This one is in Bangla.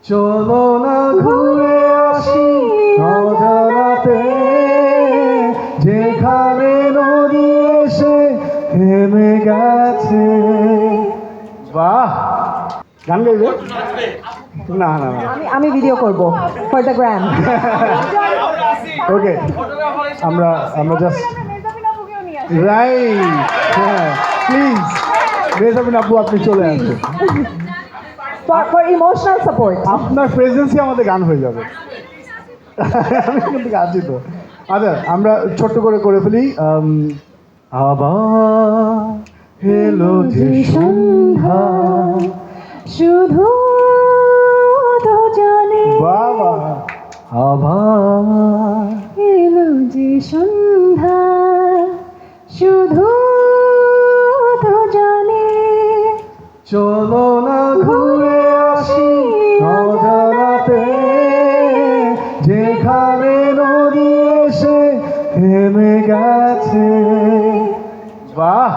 চলো না ঘুরে আসি অজানাতে, যেখানে নদী এসে থেমে গেছে। বাহ, গান গাইবে? না না না, আমি ভিডিও করব ফর দ্য গ্রাম। ওকে, আমরা জাস্ট রাইট। হ্যাঁ, প্লিজ মেজাবিন আপু আপনি চলে আসুন। For emotional support. আপনার প্রেজেন্সই আমাদের গান হয়ে যাবে। আমি কিন্তু আছি তো। আচ্ছা, আমরা ছোট্ট করে ফেলি। আবার এলো যে সন্ধ্যা, শুধু দুজনে। বাবা আবার এলো যে সন্ধ্যা, শুধু দুজনে। চলো না ঘুরে আসি অজানাতে, যেখানে নদী এসে থেমে গেছে। বাহ।